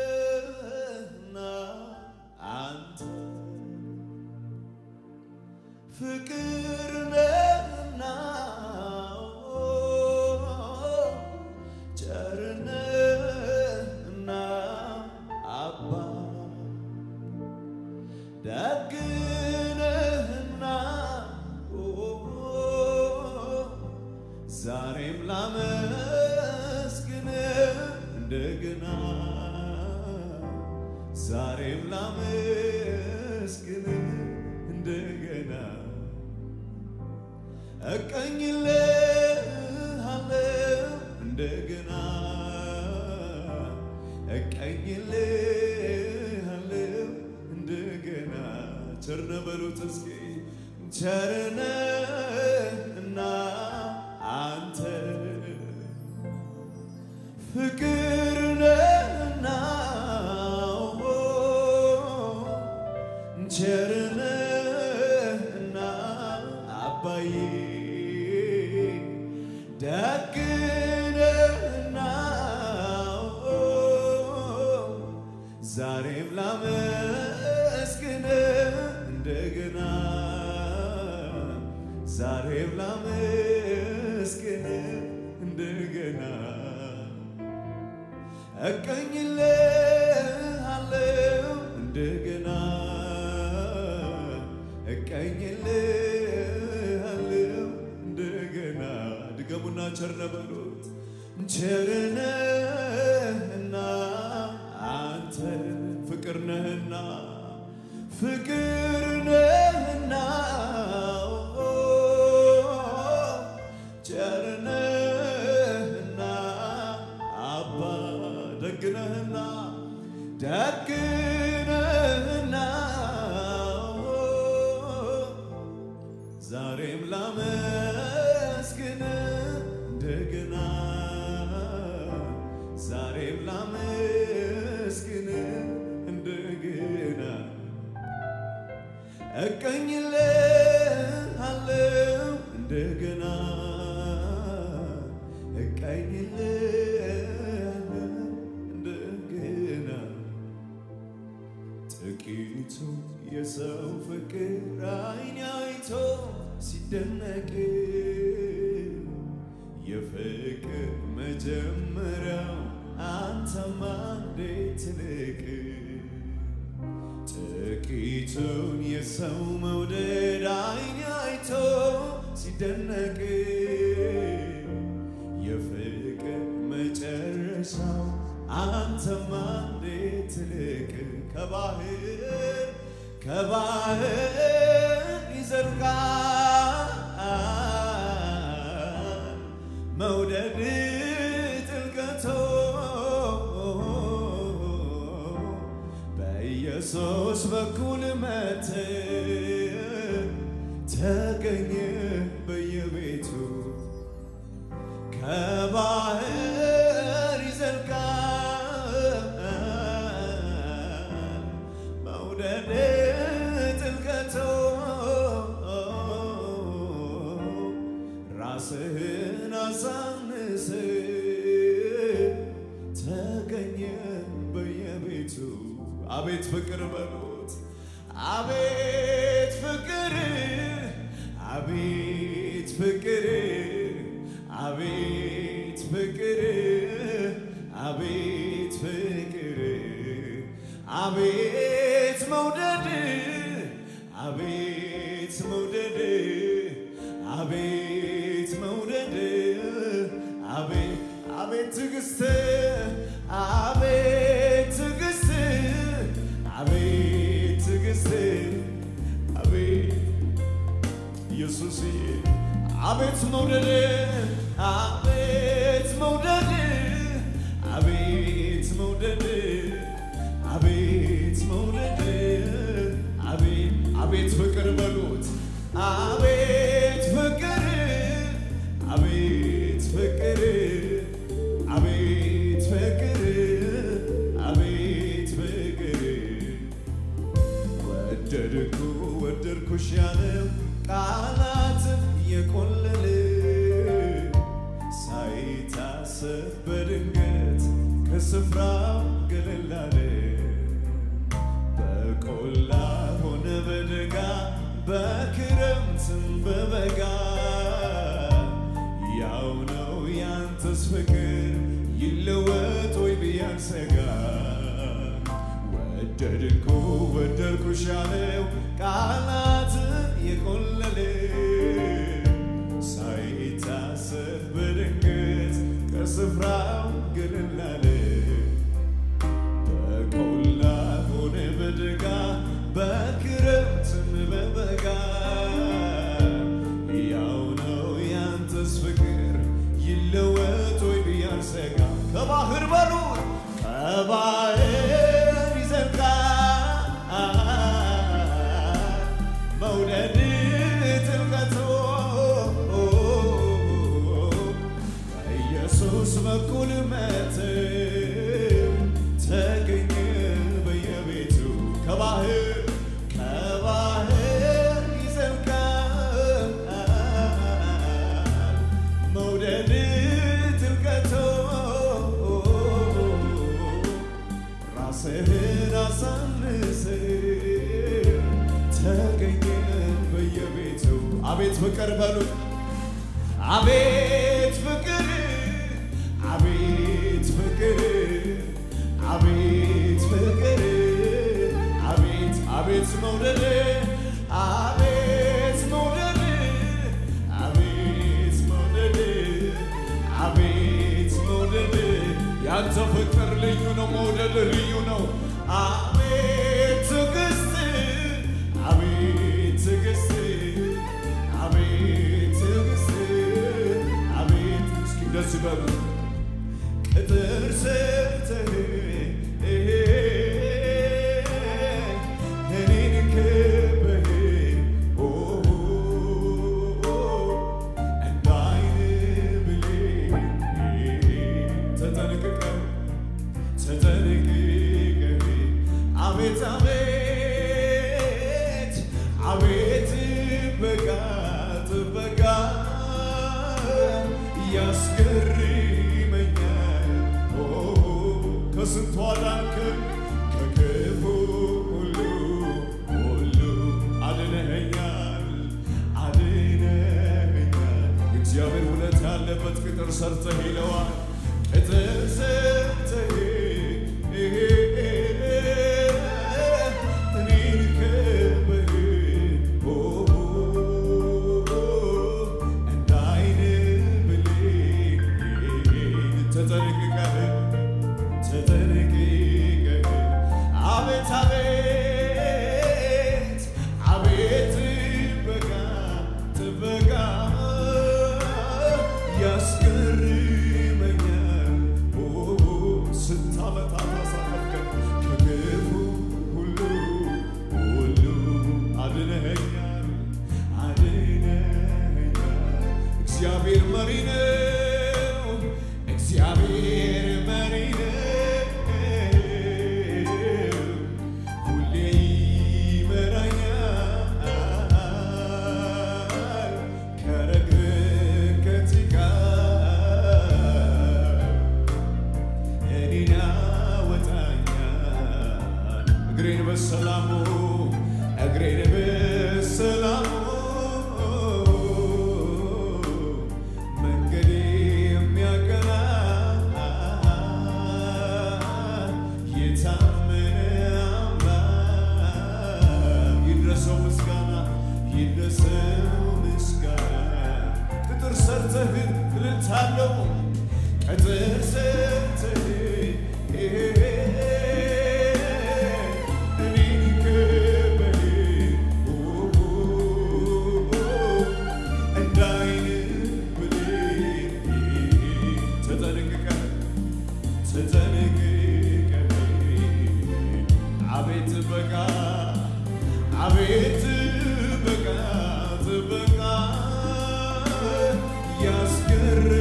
ቸርነህና አንተ ፍቅር ነህና ቸርነህና አባ ደግ ነህና ዛሬም ላመስግንህ እንደገና ዛሬም ላመስግንህ እንደገና እቀኝልሃለሁ እንደገና እቀኝልሃለሁ እንደገና ቸር ነህ በሉት እስኪ ቸር ነህና አንተ ፍቅር ነህና ቸር ነህና አባዬ ደግ ነህና ዛሬም ላመስግንህ እንደገና ዛሬም ላመስግንህ እንደገና እቀኝልሃለሁ እንደገና እቀኝልሃለሁ እንደገና ድገሙና ቸር ነህ በሉት ቸር ነህና አንተ ፍቅር ነህና ፍቅር ነህና ቸር ነህና አባ ደግ ነህና ደግ ነህና ዛሬም ላመስግንህ እንደገና ዛሬም ላመስግንህ እንደገና እቀኝልሃለሁ እንደገና እቀኝልሃለሁ እንደገና ጥቂቱ የሰው ፍቅር ዓይን አይቶ ሲደነቅ የፍቅር መጀመሪያው አንተማ እንዴት ትልቅ ጥቂቱን የሰው መውደድ ዓይን አይቶ ሲደነቅ የፍቅር መጨረሻው አንተማ እንዴት ትልቅ ከባህር ይዘልቃል መውደድ ጥልቀቱ በኢየሱስ በኩል መጥተህ ተገኘ በየቤቱ ከባህር ይዘልቃል መውደድ ጥልቀቱ ራስህን አሳንሰህ ተገኘ በየቤቱ አቤት ፍቅር በሉት አቤት ፍቅር አቤት ፍቅር አቤት ፍቅር አቤት ፍቅር አቤት መውደድ አቤት መውደድ አቤት መውደድ አቤት አቤት ትዕግስት አቤት ትዕግስት አቤት ትዕግስት አቤት ኢየሱስዬ አቤት መውደድ አቤት መውደድ አቤት መውደድ አቤት መውደድ አቤት አቤት ፍቅር በሉት አቤት ፍቅር አቤት ፍቅር አቤት ፍቅር አቤት ፍቅር ወደድኩሽ ያለው ቃላት የቆለለ ሳይታሰብ በድንገት ከስፍራው ገለል አለ በቆላ ሆነ በደጋ በክረምትም በበጋ ያው ነው ያንተስ ፍቅር ይለወጥ ወይ ብዬ አልሰጋ ወደድኩሽ ያለው ቃላት የቆለለ ሳይታሰብ በድንገት ከስፍራው ገለል አለ በቆላ ሆነ በደጋ በክረምትም በበጋ ያው ነው ያንተስ ፍቅር ይለወጥ ወይ ብዬ አልሰጋ ከባህር በሉት ከባህር ይዘልቃል መውደድ ጥልቀቱ በኢየሱስ በኩል መተው ተገኘ በየቤቱ ከባህር ይዘልቃል መውደድ ጥልቀቱ ራስህን አሳንሰህ ተገኘ በየቤቱ አቤት ፍቅር በሉት አቤት ፍቅር አቤት ፍቅር አቤት ፍቅር አቤት አቤት መውደድ አቤት መውደድ አቤት መውደድ አቤት መውደድ ያንተ ፍቅር ልዩ ነው መውደድ ልዩ ነው አቤት ትዕግስት አቤት ትዕግስት አቤት ትዕግስት አቤት እስኪ ደስ ይበሉ ቅጥር ሰርተህ እኔን ከበህ እንደ ዓይን ብሌን ተጠንቅቀህ አቤት አቤት አቤት ጥበቃ ያስገርመኛል ከስንቱ አዳንከኝ ከክፉ ሁሉ አድነኸኛል እግዚአብሔር ውለታ ያለበት ቅጥር ሰርተህ ይለዋል ቅጥር ሰርተህ እኔን ከበህ እንደ ዓይን ብሌን ተጠንቅቀህ አቤት አቤት አቤት ጥበቃ ያስገርመኛል ስንት ዓመታት አሳለፍከን ከክፉ ሁሉ አድነኸኛል እግዚአብሔር መሪ ነው እግዚአብሔር መሪ ነው ሁሌ ይመራኛል ከረግረግ እኔን ያወጣኛል እግሬን በሰላሙ መንገድ የሚያቀና የታመነ አምላክ ይድረሰው ምስጋና ቅጥር ሰርተህ እልልታለሁ ቅጥር ሰርተህ እኔን ከበህ እንደ ዓይን ብሌን ተጠንቅቀህ አቤት ጥበቃ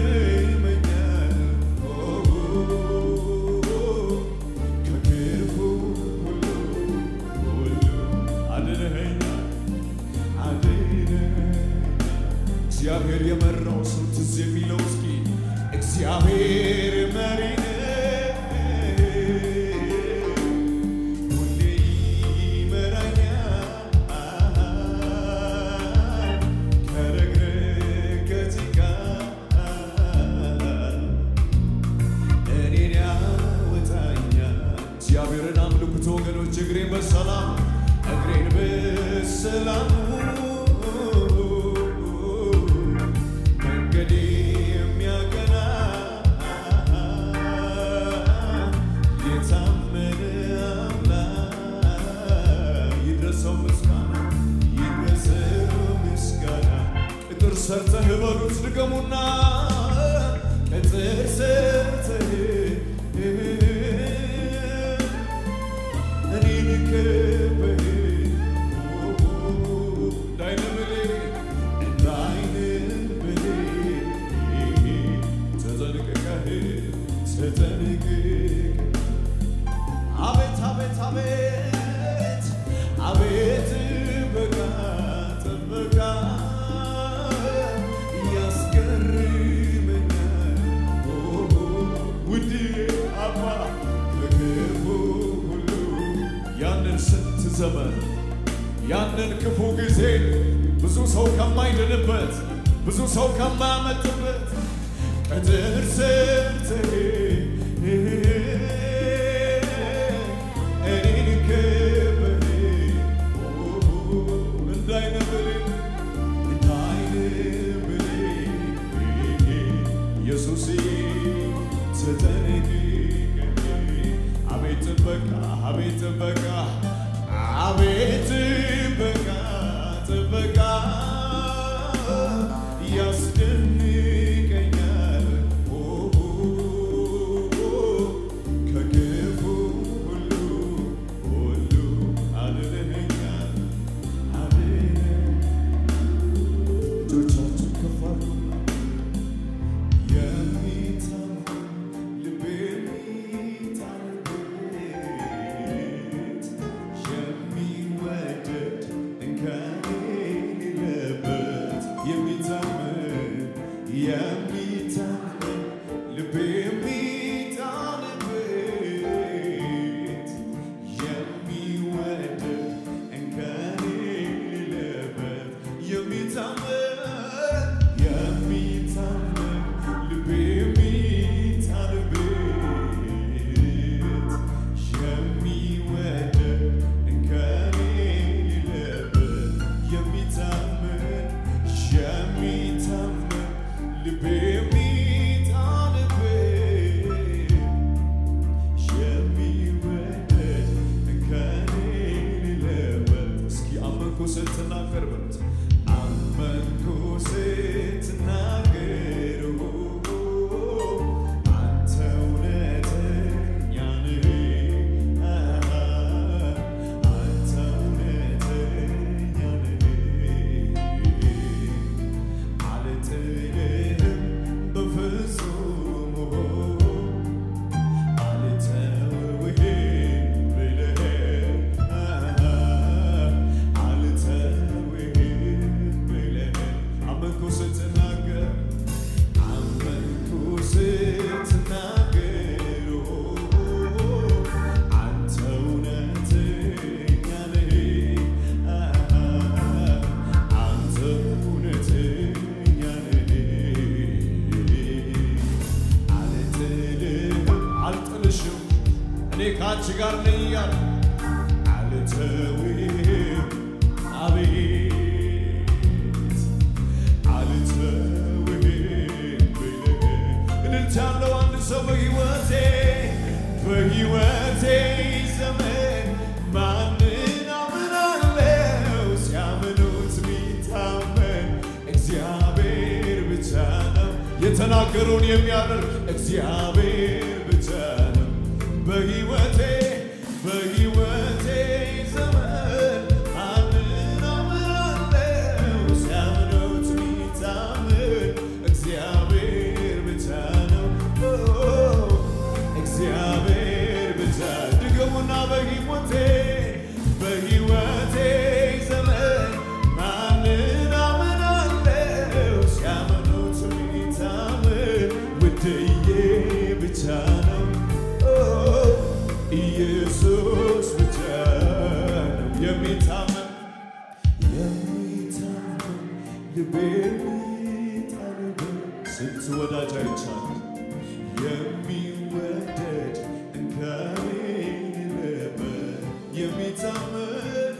ያስገርመኛል ከክፉ ሁሉ አድነኸኛል እግዚአብሔር የመራው ሰው ትዝ የሚለው እስኪ እግዚአብሔር መሪ ነው ሰላሙ መንገዴ የሚያቀና የታመነ አምላክ ይድረሰው ምስጋና ቅጥር ሰርተህ በሉት ድገሙና ቅጥር ሰርተህ እኔን ከበህ እንዳይን ብለህ ተጠንቅቀህ አቤት አቤት አቤት አቤት በቃ ጥበቃ ዘመን ያንን ክፉ ጊዜ ብዙ ሰው ከማይድንበት ብዙ ሰው ከማያመልጥበት ቅጥር ሰርተህ እኔን ከበህ እንዳይን ብለህ ኢየሱስዬ ተጠንቅቀህ አቤት ጥበቃ አቤት ጥበቃ አቤት ጥበቃ ጥበቃ ያስደንቀኛል ከክፉ ሁሉ አድነኸኛል እጆቻችሁን ከፍ አድርጉና የሚታመን ልቤ ካንቺ ጋር ነኝ አልተውህም አቤት አልተውህም ብለህ እልልታ ያለው አንድ ሰው በሕይወቴ ዘመን ማንን አምናለሁ ሲያምኑት ሚታመን እግዚአብሔር ብቻ ነው የተናገረውን የሚያደርግ እግዚአብሔር ብቻ ነው በሕይወቴ ዘመን ማንን አምናለሁ ሲያምኑት ሚታመን እግዚአብሔር ብቻ ነው እግዚአብሔር ብቻ ድገሙና በሕይወቴ ዘመን ማንን አምናለሁ ሲያምኑት ሚታመን ውድዬ ብቻ ነው ኢየሱስ ብቻ ነው የሚታመን ልቤ የሚጣልበት ስንት ወዳጅ አይቻለሁ የሚወደድ እንከን የሌለበት የሚታመን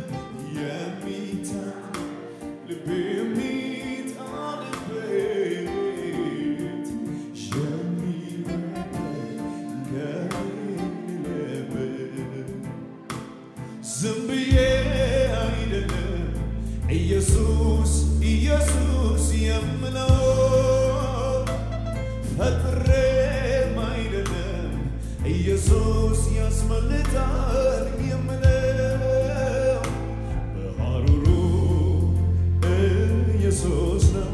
ያስመልጣል የምለው በሐሩሩ ኢየሱስ ነው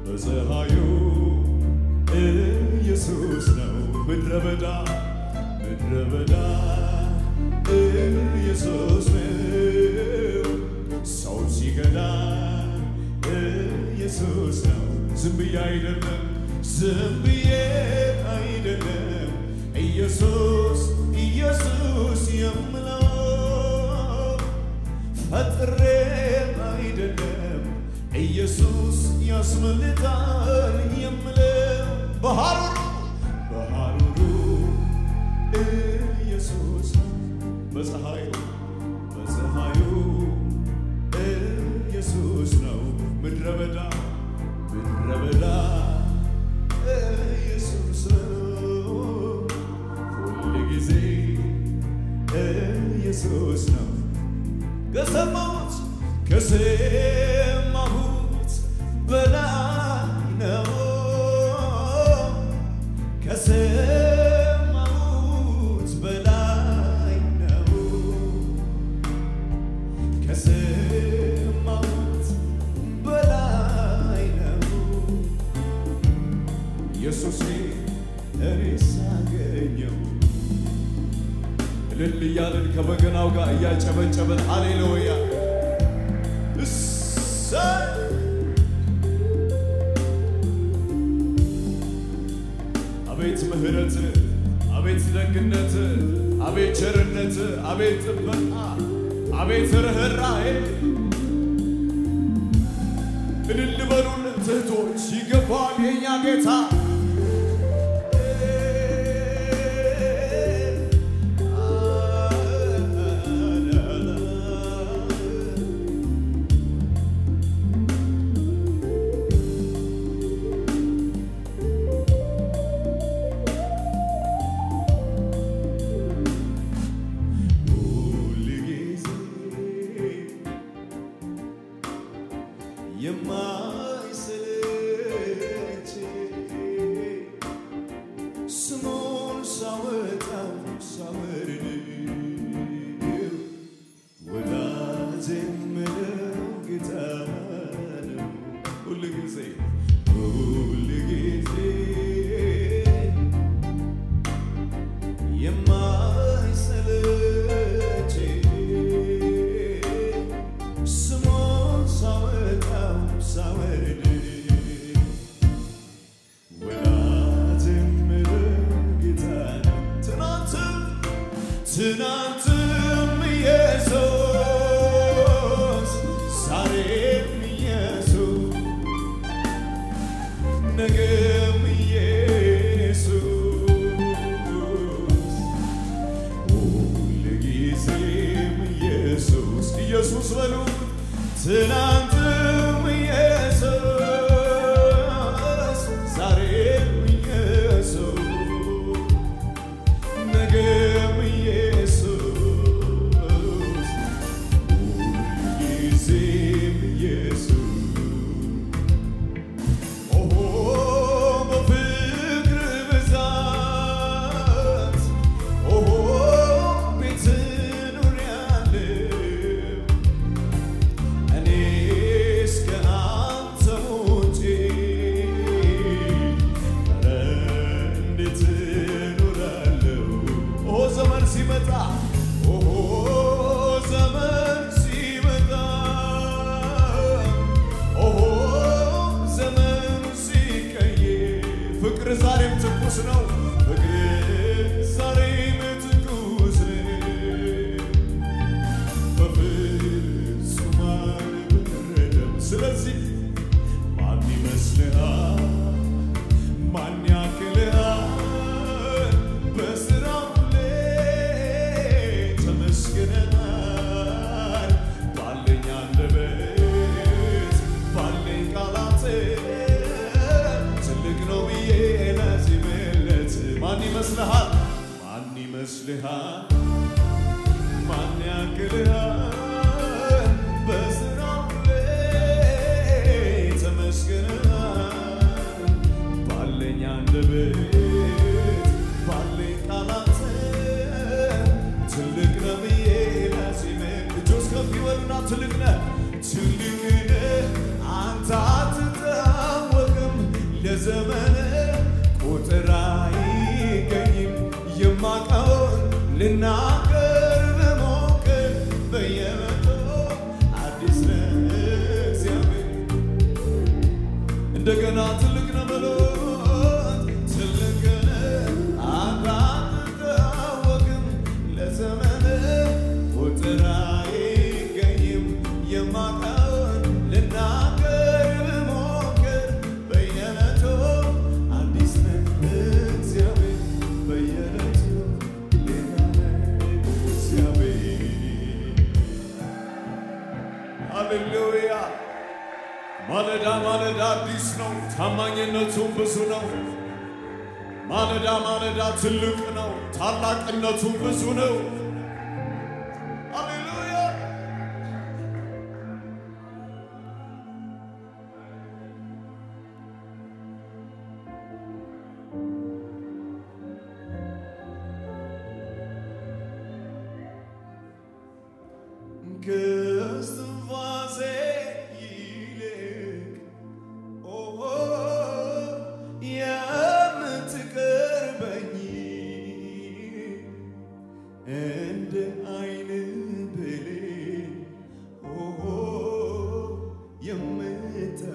በፀሐዩ ኢየሱስ ነው ምድረ በዳ ኢየሱስ ነው ሰው ሲገዳ ኢየሱስ ነው ዝም ብዬ አይደለም ኢየሱስ የምለው ፈጥሬ አይደለም ኢየሱስ ያስመልጣል የምለው በሐሩሩ ኢየሱስ በፀሐዩ ኢየሱስ ነው ምድረ በዳ ኢየሱስ ነው ሁል ጊዜ ኢየሱስ ነው ከሰማሁት በላይ ነው ከሰማሁት በላይ ነው ከሰማሁት በላይ ነው ኢየሱስ እኔ ሳገኘው እልል እያልን ከበገናው ጋር እያጨበጨበን ሃሌሉያ አቤት ምህረት አቤት ደግነት አቤት ቸርነት አቤት ጥበቃ አቤት ርህራሄ እልል በሉለት እህቶች ይገባል የኛ ጌታ የማይሰለች ስሙን ሳወጣው ሳወርድ ወዳጄ የምለው ጌታ ነው ሁል ጊዜ የማይሰለች ስሙን ሳወጣው ሳወርድ ወዳጄ የምለው ጌታ ነው ትናንትም ኢየሱስ ዛሬም ኢየሱስ ነገም ኢየሱስ ሁልጊዜም ኢየሱስ በሉት ትናንትም ኢየሱስ ዛሬም ኢየሱስ ነገም ኢየሱስ ሁልጊዜም ኢየሱስ በፍቅር ብዛት ቤት ኑሬያለሁ እኔስ ከአንተ ውጪ እንዴት እኖራለሁ ዘመን ሲመጣ ዘመን ሲቀየር ፍቅር ዛሬም ትኩስ ነው ፍቅር ዛሬም ትኩስ ነው በፍጹም አልበረደም ስለዚህ ማን ይመስልሃል ማን ያክልሃል በስራው ላይ ተመስግነሃል ባለኝ አንደበት ባለኝ ቃላት ትልቅ ነው ብዬ ላዜምለት ማን ይመስልሃል ማን ያክልሃል በስራው ላይ ተመስግነሃል ባለኝ አንደበት ባለኝ ቃላት ልናገር ብሞክር በየመቶ አዲስ ነህ እግዚአብሔር እንደገና ትልቅ ነህ በሎት ትልቅ ነህ አንተ አትታወቅም ለዘመን ቁጥር አይገኝም የማውቀውን ልናገር ብሞክር በየዕለቱ አዲስ ነህ እግዚአብሔር በየዕለቱ ሌላ ነህ እግዚአብሔር ሃሌሉያ ማለዳ ማለዳ አዲስ ነው ታማኝነቱም ብዙ ነው ማለዳ ማለዳ ትልቅ ነው ታላቅነቱም ብዙ ነው ሃሌሉያ ከእስትንፋሴ ይልቅ የምትቀርበኝ እንደ ዓይን ብሌን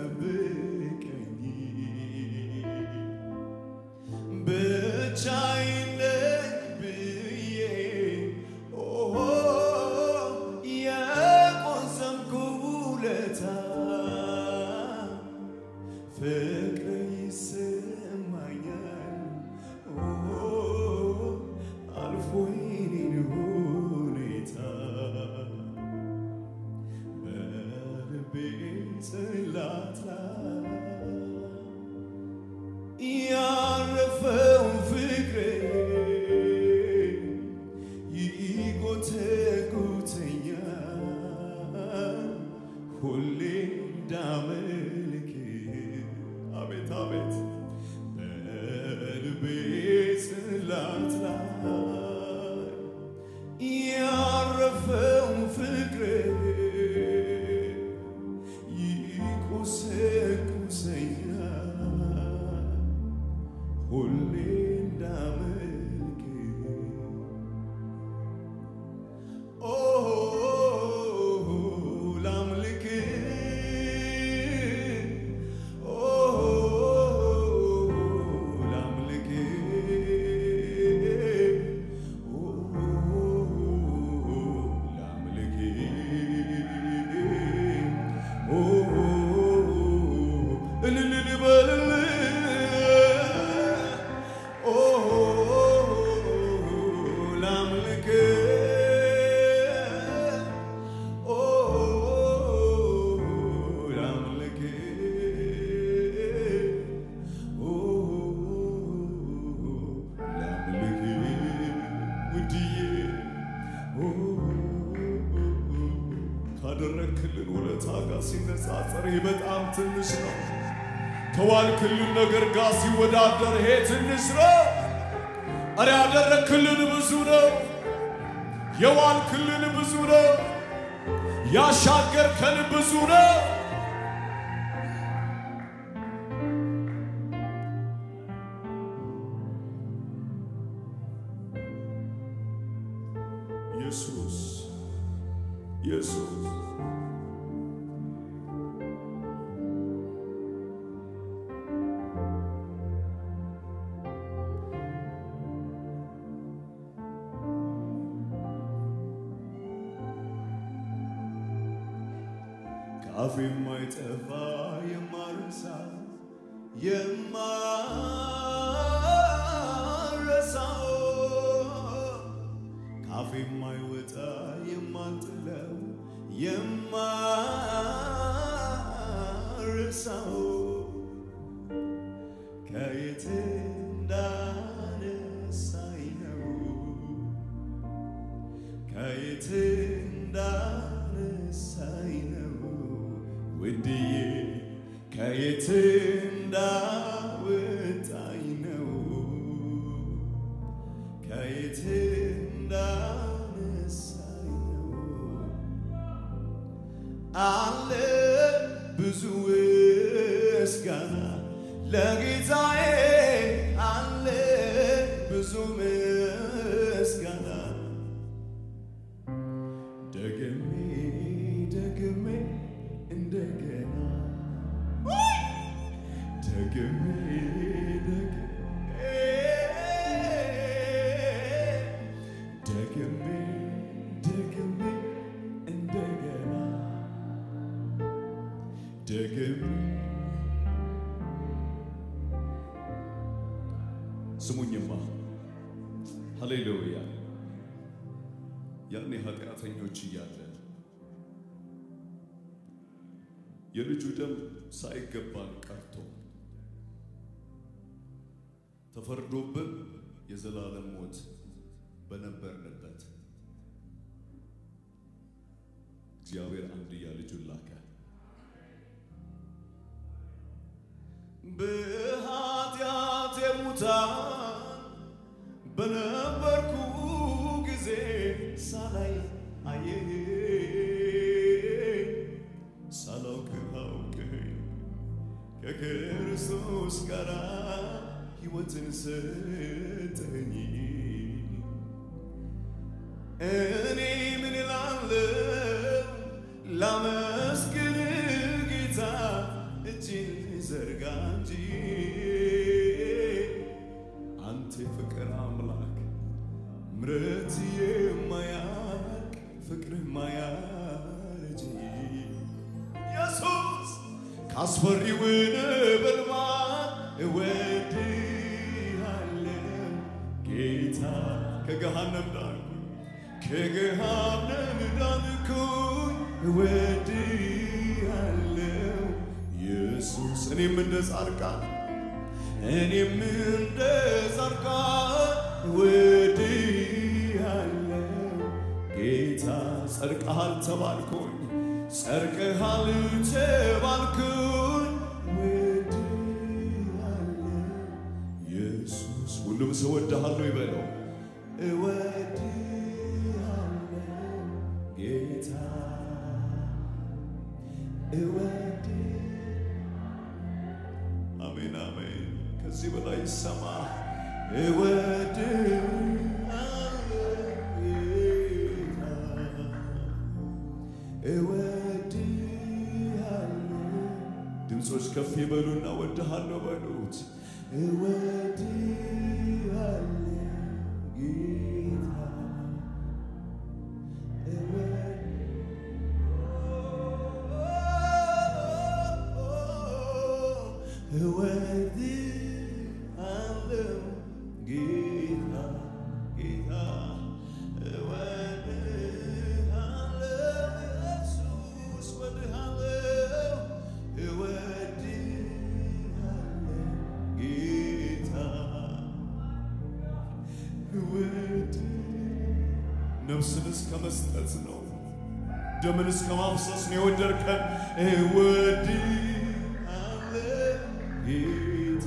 የምትጠብቀኝ ብቻዬን ነኝ ብዬ የቆዘምኩለታ ፍቅር ይሰማኛል አልፎ የኔን ሁኔታ በልቤ ጽላት ላይ ያረፈው ፍቅሬ ይጎተጉተኛል ሁሌ እንዳመልክ አቤት አቤት በልቤ ጽላት ላይ ያረፈው ፍቅሬ ይቆሰቁሰኛል ሁሌ እንዳመልክ ላምልክ ካደረክልን ውለታ ጋር ሲነጻጸር ይህ በጣም ትንሽ ነው ከዋልክልን ነገር ጋር ሲወዳደር ይሄ ትንሽ ነው ኧረ ያደረክልን ብዙ ነው የዋልክልን ብዙ ነው ያሻገርከን ብዙ ነው ኢየሱስ ኢየሱስ ከአፌ የማይጠፋ የማረሳው ከአፌ የማይወጣ የማልጥለው የማረሳው ከየት እንዳነሳኝ ነው ከየት እንዳነሳኝ ነው ውድዬ ከየት እንዳወጣኝ ነው ከየት እንዳነሳኝ ነው አለ ብዙ ምስጋና ለጌታዬ አለ ብዙ ምስጋና ስሙኝማ ሃሌሉያ ያኔ ኃጢአተኞች እያለን የልጁ ደም ሳይገባን ቀርቶ ተፈርዶብን የዘላለም ሞት በነበርንበት እግዚአብሔር አንድያ ልጁን ላከ። በኃጢአት ሙታን በነበርኩ ጊዜ ሳላይ ሳላውቅህ አውቀኸኝ ከክርስቶስ ጋር ሕይወትን ሰጠኸኝ። እኔ ምን እላለሁ ላመስግን ጌታ እጅን ዘርጋ እንጂ አንተ ፍቅር አምላክ ምሕረት የማያልቅ ፍቅር የማያረጅ ኢየሱስ ካስፈሪው ነበልባል እወድሃለሁ ጌታ ከገሃነም ዳንኩኝ ከገሃነም ዳንኩኝ እወድሃለሁ ኢየሱስ እኔም እንደ ጻድቃን እወድሃለሁ ጌታ ጸድቀሃል ተባልኩኝ ጸድቀሃል ተባልኩኝ እወድሃለሁ ኢየሱስ ሁሉም ሰው እወድሃለሁ ይበለው እወድሃለሁ ጌታ አሜን አሜን ከዚህ በላይ ይሰማ እወድሃለሁ ጌታ እወድሃለሁ ድምጾች ከፍ ይበሉና እወድሃለሁ በሉት እወድሃለሁ ጌታ እወድሃለሁ ጌታ ጌታ እወድሃለሁ ኢየሱስ እወድሃለሁ እወድሃለሁ ጌታ ነፍስን እስከ መስጠት ነው ደምን እስከ ማፍሰስ ነው የወደድከን ጌታ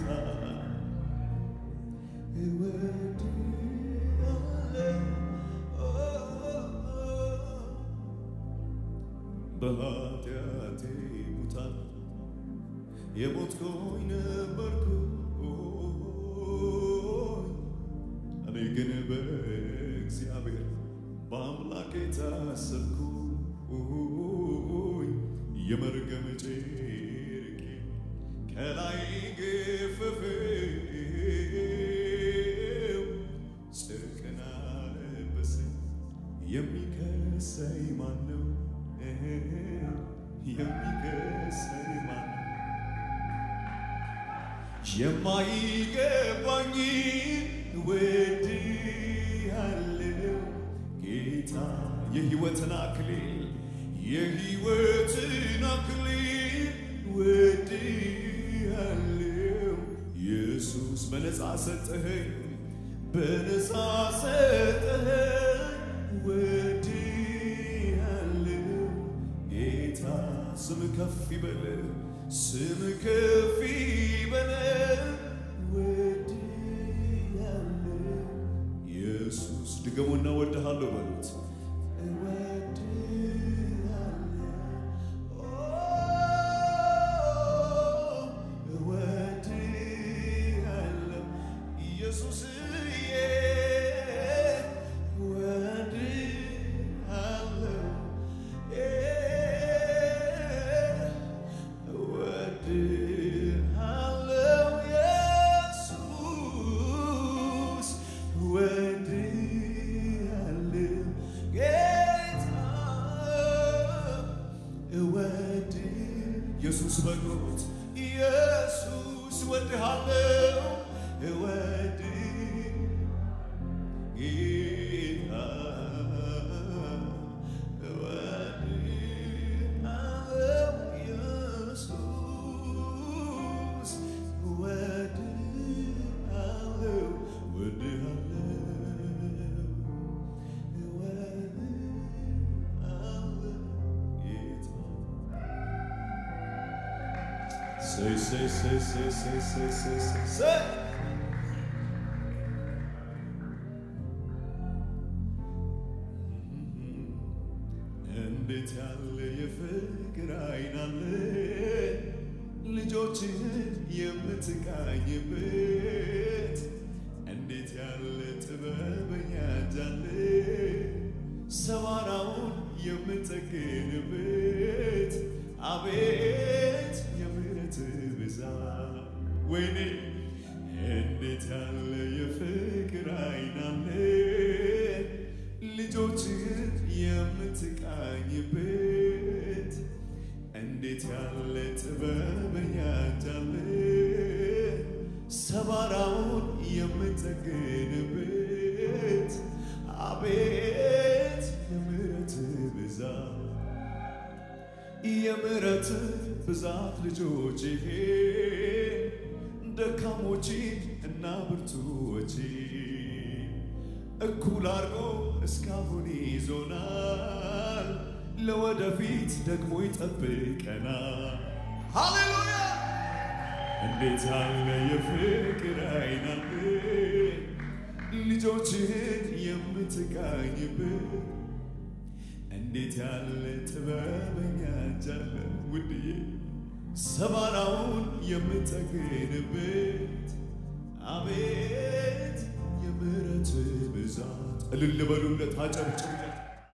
በኃጢአቴ ሙታን የሞትኩኝ ነበርኩ እኔ ግን በእግዚአብሔር በአምላኬ ታሰብኩኝ የመርገም ጨርቄ ከላይ ገፈፈው ጽድቅን አለበሰኝ የሚከሰኝ ማነው የሚከሰኝ ማነው የማይገባኝ እወድሃለሁ ጌታ የሕይወትን አክሊል እወድሃለሁ ኢየሱስ በነፃ ሰጠኸኝ እወድሃለሁ ጌታ ስም ከፍ ይበል እወድሃለሁ ኢየሱስ ድገሙና እወድሃለሁ በሉት say እንዴት ያለ የፍቅር አይን አለ ልጆችህን የምትቃኝበት እንዴት ያለ ጥበበኛ እጅ አለ ሰባራውን የምትጠግንበት አቤት የምህረት ብዛት ወይኔ እንዴት ያለ የፍቅር አይን አለ ልጆችህን የምትቃኝበት እንዴት ያለ ጥበበኛ እጅ አለ ሰባራውን የምትጠግንበት አቤት የምህረት ብዛት የምህረት ብዛት ልጆችህ ደካሞችን እና ብርቱዎችን እኩል አድርጎ እስካሁን ይዞናል ለወደፊት ደግሞ ይጠብቀናል ሃሌሉያ እንዴት ያለ የፍቅር አይን አለ ልጆችህን የምትቃኝበት እንዴት ያለ ጥበበኛ እጅ አለ ውድዬ ሰባራውን የምትጠግንበት አቤት የምህረት ብዛት እልል በሉለት አጨብጭቡ